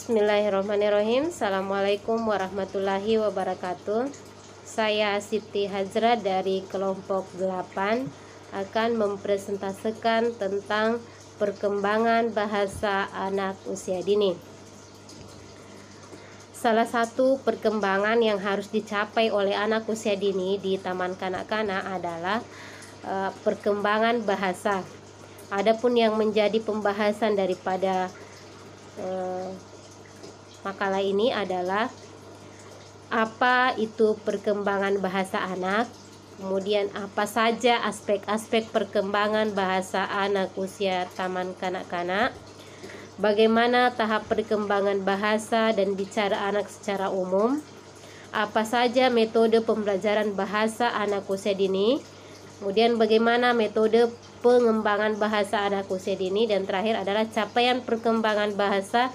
Bismillahirrahmanirrahim. Assalamualaikum warahmatullahi wabarakatuh. Saya Siti Hajra dari kelompok 8 akan mempresentasikan tentang perkembangan bahasa anak usia dini. Salah satu perkembangan yang harus dicapai oleh anak usia dini di taman kanak-kanak adalah perkembangan bahasa. Adapun yang menjadi pembahasan daripada makalah ini adalah apa itu perkembangan bahasa anak, kemudian apa saja aspek-aspek perkembangan bahasa anak usia taman kanak-kanak, bagaimana tahap perkembangan bahasa dan bicara anak secara umum, apa saja metode pembelajaran bahasa anak usia dini, kemudian bagaimana metode pengembangan bahasa anak usia dini, dan terakhir adalah capaian perkembangan bahasa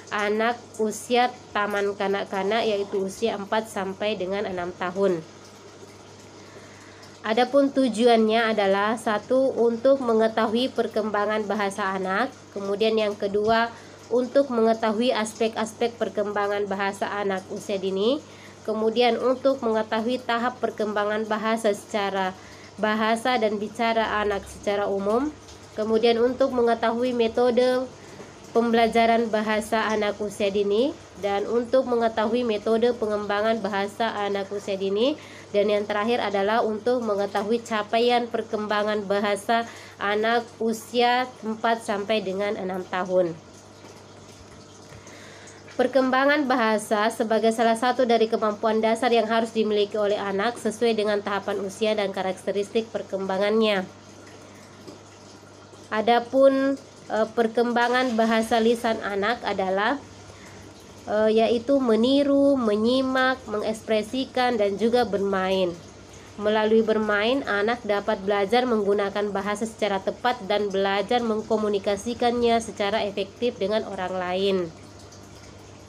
anak usia taman kanak-kanak, yaitu usia 4 sampai dengan 6 tahun. Adapun tujuannya adalah satu, untuk mengetahui perkembangan bahasa anak, kemudian yang kedua untuk mengetahui aspek-aspek perkembangan bahasa anak usia dini, kemudian untuk mengetahui tahap perkembangan bahasa secara bahasa dan bicara anak secara umum, kemudian untuk mengetahui metode pembelajaran bahasa anak usia dini, dan untuk mengetahui metode pengembangan bahasa anak usia dini, dan yang terakhir adalah untuk mengetahui capaian perkembangan bahasa anak usia 4 sampai dengan 6 tahun. Perkembangan bahasa sebagai salah satu dari kemampuan dasar yang harus dimiliki oleh anak sesuai dengan tahapan usia dan karakteristik perkembangannya. Adapun perkembangan bahasa lisan anak adalah yaitu meniru, menyimak, mengekspresikan, dan juga bermain. Melalui bermain, anak dapat belajar menggunakan bahasa secara tepat dan belajar mengkomunikasikannya secara efektif dengan orang lain.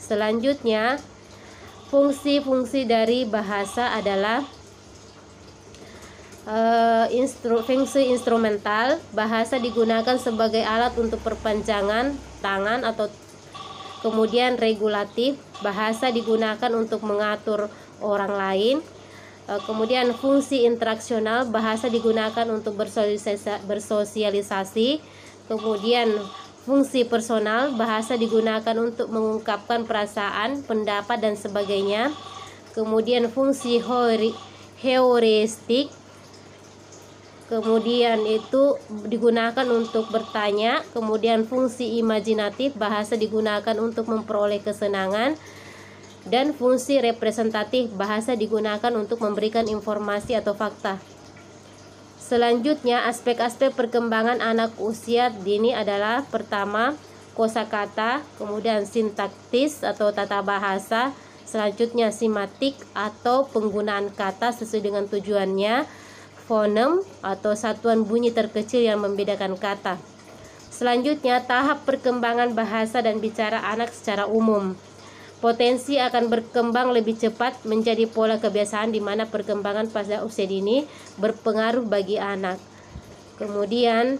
Selanjutnya, fungsi-fungsi dari bahasa adalah fungsi instrumental. Bahasa digunakan sebagai alat untuk perpanjangan tangan atau kemudian regulatif. Bahasa digunakan untuk mengatur orang lain. Kemudian fungsi interaksional. Bahasa digunakan untuk bersosialisasi. Kemudian fungsi personal. Bahasa digunakan untuk mengungkapkan perasaan, pendapat, dan sebagainya. Kemudian fungsi heuristik. Kemudian itu digunakan untuk bertanya. Kemudian fungsi imajinatif, bahasa digunakan untuk memperoleh kesenangan. Dan fungsi representatif, bahasa digunakan untuk memberikan informasi atau fakta. Selanjutnya, aspek-aspek perkembangan anak usia dini adalah: pertama, kosakata, kemudian sintaktis atau tata bahasa, selanjutnya simatik atau penggunaan kata sesuai dengan tujuannya, fonem atau satuan bunyi terkecil yang membedakan kata. Selanjutnya, tahap perkembangan bahasa dan bicara anak secara umum. Potensi akan berkembang lebih cepat menjadi pola kebiasaan di mana perkembangan pada usia dini berpengaruh bagi anak. Kemudian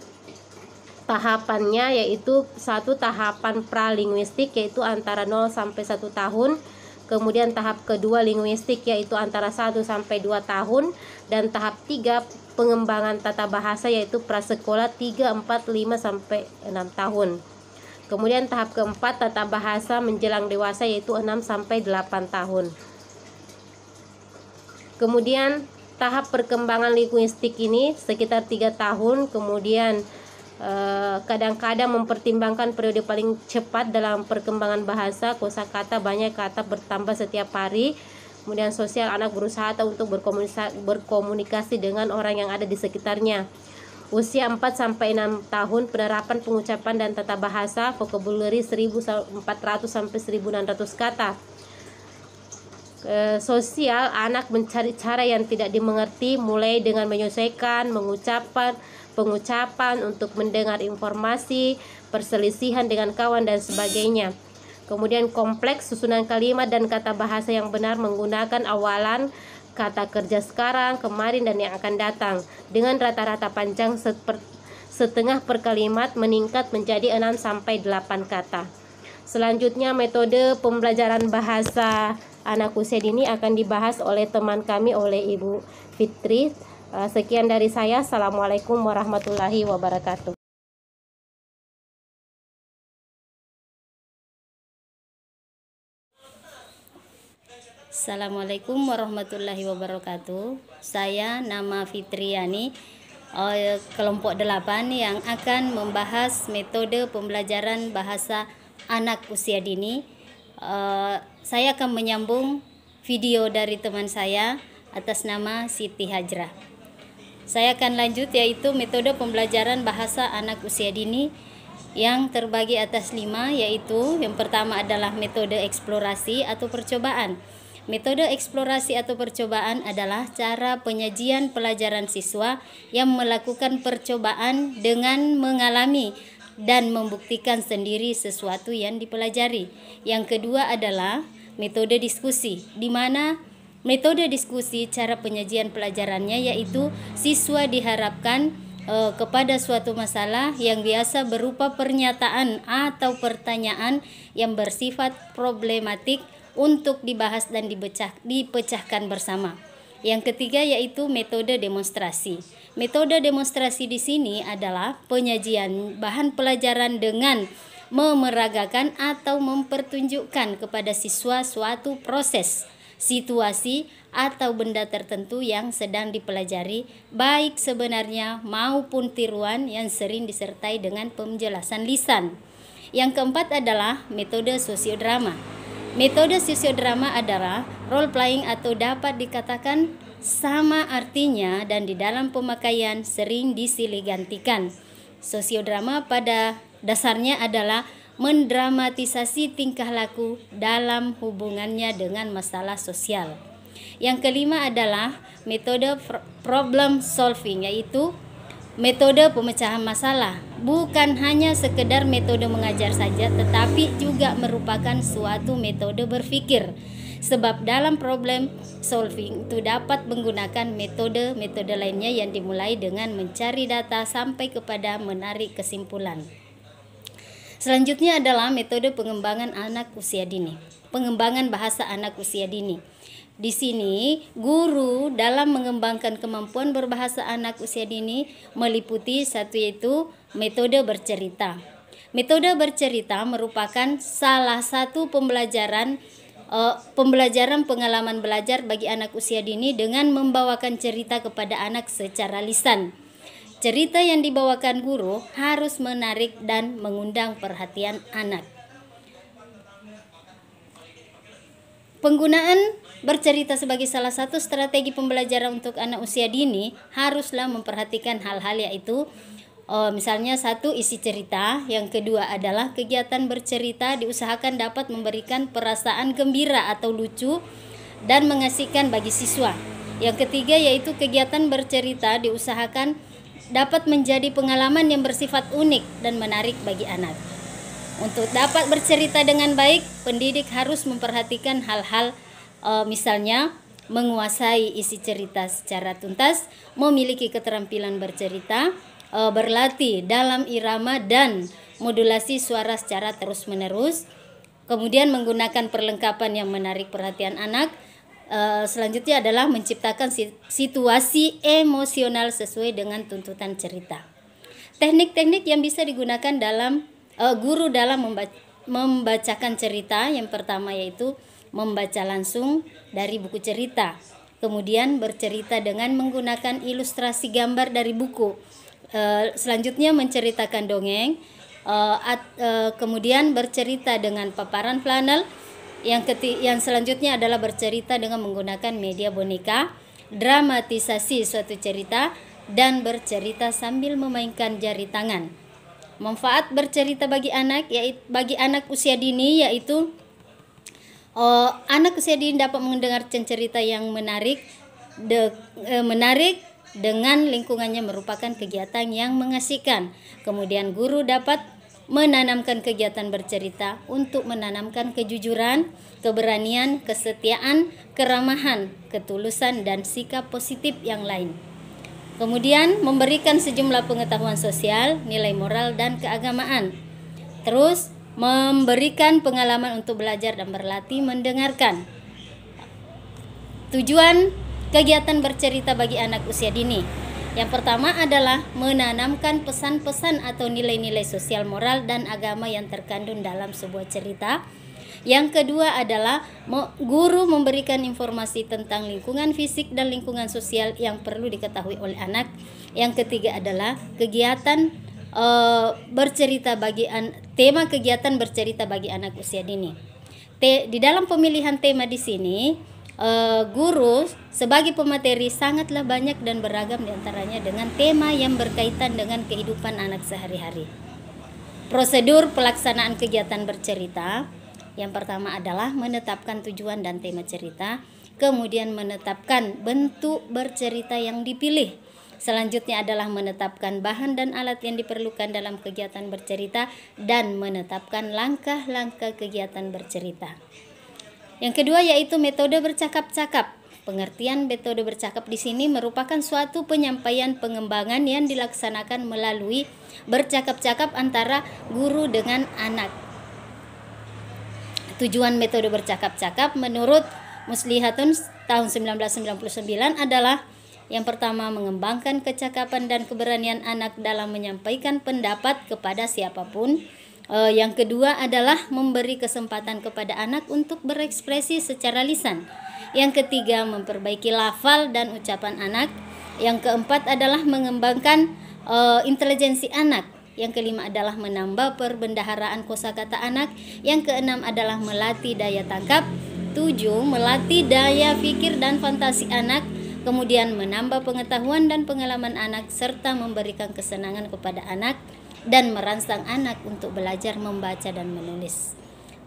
tahapannya yaitu satu, tahapan pralinguistik yaitu antara 0 sampai 1 tahun. Kemudian tahap kedua linguistik yaitu antara 1 sampai 2 tahun, dan tahap 3 pengembangan tata bahasa yaitu prasekolah 3, 4, 5 sampai 6 tahun. Kemudian tahap keempat tata bahasa menjelang dewasa yaitu 6 sampai 8 tahun. Kemudian tahap perkembangan linguistik ini sekitar 3 tahun, kemudian kadang-kadang mempertimbangkan periode paling cepat dalam perkembangan bahasa. Kosakata, banyak kata bertambah setiap hari. Kemudian sosial, anak berusaha untuk berkomunikasi dengan orang yang ada di sekitarnya. Usia 4 sampai 6 tahun, penerapan pengucapan dan tata bahasa, vocabulary 1400 sampai 1600 kata. Sosial, anak mencari cara yang tidak dimengerti, mulai dengan menyesuaikan pengucapan untuk mendengar informasi, perselisihan dengan kawan, dan sebagainya. Kemudian kompleks, susunan kalimat dan kata bahasa yang benar menggunakan awalan kata kerja sekarang, kemarin, dan yang akan datang, dengan rata-rata panjang setengah per kalimat meningkat menjadi 6 sampai 8 kata. Selanjutnya metode pembelajaran bahasa anak usia dini akan dibahas oleh teman kami, oleh Ibu Fitri. Sekian dari saya. Assalamualaikum warahmatullahi wabarakatuh. Assalamualaikum warahmatullahi wabarakatuh. Saya nama Fitriani, kelompok 8 yang akan membahas metode pembelajaran bahasa anak usia dini. Saya akan menyambung video dari teman saya atas nama Siti Hajrah. Saya akan lanjut, yaitu metode pembelajaran bahasa anak usia dini yang terbagi atas 5, yaitu yang pertama adalah metode eksplorasi atau percobaan. Metode eksplorasi atau percobaan adalah cara penyajian pelajaran siswa yang melakukan percobaan dengan mengalami dan membuktikan sendiri sesuatu yang dipelajari. Yang kedua adalah metode diskusi, di mana metode diskusi cara penyajian pelajarannya yaitu siswa diharapkan kepada suatu masalah yang biasa berupa pernyataan atau pertanyaan yang bersifat problematik untuk dibahas dan dipecahkan bersama. Yang ketiga yaitu metode demonstrasi. Metode demonstrasi di sini adalah penyajian bahan pelajaran dengan memeragakan atau mempertunjukkan kepada siswa suatu proses, situasi, atau benda tertentu yang sedang dipelajari, baik sebenarnya maupun tiruan yang sering disertai dengan penjelasan lisan. Yang keempat adalah metode sosiodrama. Metode sosiodrama adalah role playing atau dapat dikatakan sama artinya dan di dalam pemakaian sering disilih gantikan. Sosiodrama pada dasarnya adalah mendramatisasi tingkah laku dalam hubungannya dengan masalah sosial. Yang kelima adalah metode problem solving, yaitu metode pemecahan masalah. Bukan hanya sekedar metode mengajar saja, tetapi juga merupakan suatu metode berpikir. Sebab dalam problem solving itu dapat menggunakan metode-metode lainnya yang dimulai dengan mencari data sampai kepada menarik kesimpulan. Selanjutnya adalah metode pengembangan anak usia dini. Pengembangan bahasa anak usia dini. Di sini, guru dalam mengembangkan kemampuan berbahasa anak usia dini meliputi satu, yaitu metode bercerita. Metode bercerita merupakan salah satu pembelajaran pengalaman belajar bagi anak usia dini dengan membawakan cerita kepada anak secara lisan. Cerita yang dibawakan guru harus menarik dan mengundang perhatian anak. Penggunaan bercerita sebagai salah satu strategi pembelajaran untuk anak usia dini haruslah memperhatikan hal-hal, yaitu misalnya satu, isi cerita. Yang kedua adalah kegiatan bercerita diusahakan dapat memberikan perasaan gembira atau lucu dan mengasihkan bagi siswa. Yang ketiga yaitu kegiatan bercerita diusahakan dapat menjadi pengalaman yang bersifat unik dan menarik bagi anak. Untuk dapat bercerita dengan baik, pendidik harus memperhatikan hal-hal misalnya menguasai isi cerita secara tuntas, memiliki keterampilan bercerita, berlatih dalam irama dan modulasi suara secara terus-menerus, kemudian menggunakan perlengkapan yang menarik perhatian anak. Selanjutnya adalah menciptakan situasi emosional sesuai dengan tuntutan cerita. Teknik-teknik yang bisa digunakan dalam guru dalam membacakan cerita, yang pertama yaitu membaca langsung dari buku cerita, kemudian bercerita dengan menggunakan ilustrasi gambar dari buku, selanjutnya menceritakan dongeng, kemudian bercerita dengan paparan flanel, yang selanjutnya adalah bercerita dengan menggunakan media boneka, dramatisasi suatu cerita, dan bercerita sambil memainkan jari tangan. Manfaat bercerita bagi anak usia dini yaitu anak usia dini dapat mendengarkan cerita yang menarik dengan lingkungannya merupakan kegiatan yang mengasihkan. Kemudian guru dapat menanamkan kegiatan bercerita untuk menanamkan kejujuran, keberanian, kesetiaan, keramahan, ketulusan, dan sikap positif yang lain. Kemudian memberikan sejumlah pengetahuan sosial, nilai moral, dan keagamaan. Terus memberikan pengalaman untuk belajar dan berlatih mendengarkan. Tujuan kegiatan bercerita bagi anak usia dini. Yang pertama adalah menanamkan pesan-pesan atau nilai-nilai sosial, moral, dan agama yang terkandung dalam sebuah cerita. Yang kedua adalah guru memberikan informasi tentang lingkungan fisik dan lingkungan sosial yang perlu diketahui oleh anak. Yang ketiga adalah kegiatan bercerita bagi tema kegiatan bercerita bagi anak usia dini. Di dalam pemilihan tema di sini, guru sebagai pemateri sangatlah banyak dan beragam, diantaranya dengan tema yang berkaitan dengan kehidupan anak sehari-hari. Prosedur pelaksanaan kegiatan bercerita. Yang pertama adalah menetapkan tujuan dan tema cerita, kemudian menetapkan bentuk bercerita yang dipilih. Selanjutnya adalah menetapkan bahan dan alat yang diperlukan dalam kegiatan bercerita dan menetapkan langkah-langkah kegiatan bercerita. Yang kedua yaitu metode bercakap-cakap. Pengertian metode bercakap di sini merupakan suatu penyampaian pengembangan yang dilaksanakan melalui bercakap-cakap antara guru dengan anak. Tujuan metode bercakap-cakap menurut Muslihatun tahun 1999 adalah yang pertama mengembangkan kecakapan dan keberanian anak dalam menyampaikan pendapat kepada siapapun. Yang kedua adalah memberi kesempatan kepada anak untuk berekspresi secara lisan. Yang ketiga memperbaiki lafal dan ucapan anak. Yang keempat adalah mengembangkan intelijensi anak. Yang kelima adalah menambah perbendaharaan kosakata anak. Yang keenam adalah melatih daya tangkap. 7. Melatih daya pikir dan fantasi anak. Kemudian menambah pengetahuan dan pengalaman anak serta memberikan kesenangan kepada anak dan merangsang anak untuk belajar membaca dan menulis.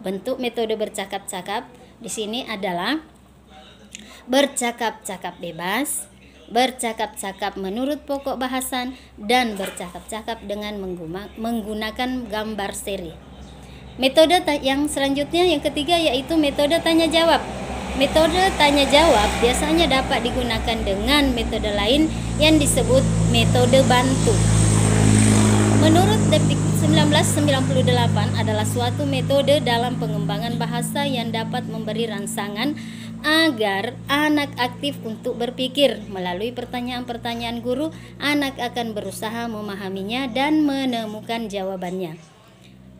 Bentuk metode bercakap-cakap di sini adalah bercakap-cakap bebas, bercakap-cakap menurut pokok bahasan, dan bercakap-cakap dengan menggunakan gambar seri. Metode yang selanjutnya yang ketiga yaitu metode tanya jawab. Metode tanya jawab biasanya dapat digunakan dengan metode lain yang disebut metode bantu. Menurut Depdik 1998 adalah suatu metode dalam pengembangan bahasa yang dapat memberi rangsangan agar anak aktif untuk berpikir. Melalui pertanyaan-pertanyaan guru, anak akan berusaha memahaminya dan menemukan jawabannya.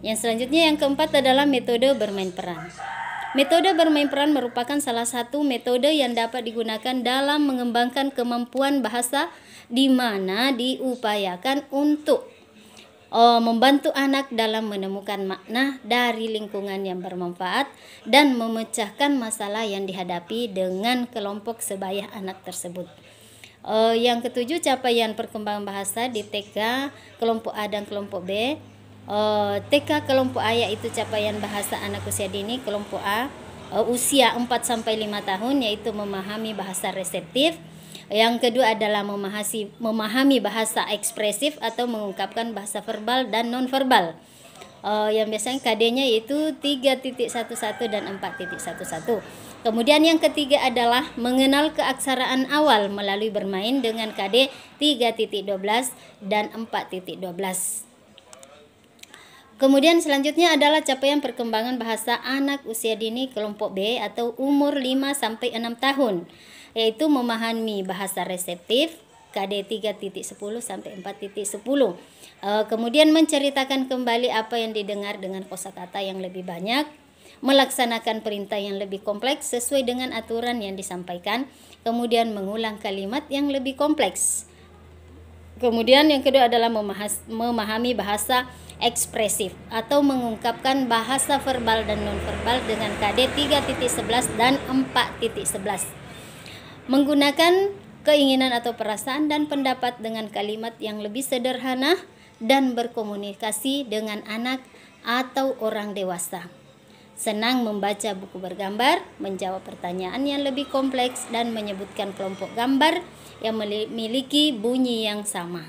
Yang selanjutnya yang keempat adalah metode bermain peran. Metode bermain peran merupakan salah satu metode yang dapat digunakan dalam mengembangkan kemampuan bahasa, di mana diupayakan untuk membantu anak dalam menemukan makna dari lingkungan yang bermanfaat dan memecahkan masalah yang dihadapi dengan kelompok sebaya anak tersebut. Yang ketujuh, capaian perkembangan bahasa di TK kelompok A dan kelompok B. TK kelompok A yaitu capaian bahasa anak usia dini kelompok A usia 4-5 tahun, yaitu memahami bahasa reseptif. Yang kedua adalah memahami bahasa ekspresif atau mengungkapkan bahasa verbal dan nonverbal. Yang biasanya KD-nya yaitu 3.11 dan 4.11. Kemudian yang ketiga adalah mengenal keaksaraan awal melalui bermain dengan KD 3.12 dan 4.12. Kemudian selanjutnya adalah capaian perkembangan bahasa anak usia dini kelompok B atau umur 5-6 tahun, yaitu memahami bahasa reseptif KD 3.10 sampai 4.10. Kemudian menceritakan kembali apa yang didengar dengan kosakata yang lebih banyak, melaksanakan perintah yang lebih kompleks sesuai dengan aturan yang disampaikan, kemudian mengulang kalimat yang lebih kompleks. Kemudian yang kedua adalah memahami bahasa ekspresif atau mengungkapkan bahasa verbal dan nonverbal dengan KD 3.11 dan 4.11. Menggunakan keinginan atau perasaan dan pendapat dengan kalimat yang lebih sederhana dan berkomunikasi dengan anak atau orang dewasa. Senang membaca buku bergambar, menjawab pertanyaan yang lebih kompleks, dan menyebutkan kelompok gambar yang memiliki bunyi yang sama.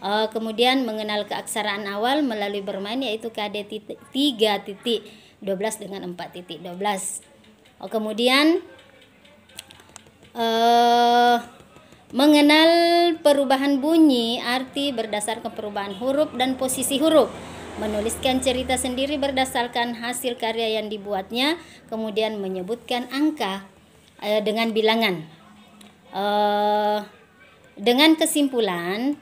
Kemudian mengenal keaksaraan awal melalui bermain yaitu KD 3.12 dengan 4.12. Kemudian mengenal perubahan bunyi, arti berdasarkan perubahan huruf dan posisi huruf. menuliskan cerita sendiri berdasarkan hasil karya yang dibuatnya, kemudian menyebutkan angka dengan bilangan. Dengan kesimpulan,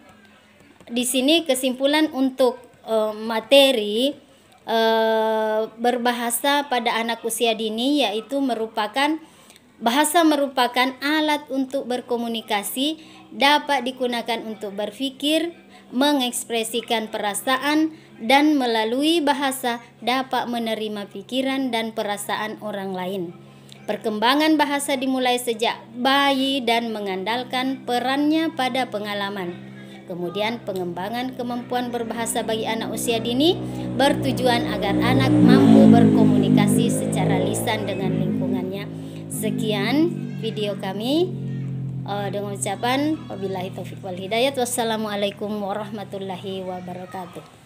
di sini kesimpulan untuk materi berbahasa pada anak usia dini, yaitu bahasa merupakan alat untuk berkomunikasi, dapat digunakan untuk berpikir, mengekspresikan perasaan, dan melalui bahasa dapat menerima pikiran dan perasaan orang lain. Perkembangan bahasa dimulai sejak bayi dan mengandalkan perannya pada pengalaman. Kemudian pengembangan kemampuan berbahasa bagi anak usia dini bertujuan agar anak mampu berkomunikasi secara lisan dengan lingkungannya. Sekian video kami dengan ucapan wabillahi taufiq wal hidayah. Wassalamualaikum warahmatullahi wabarakatuh.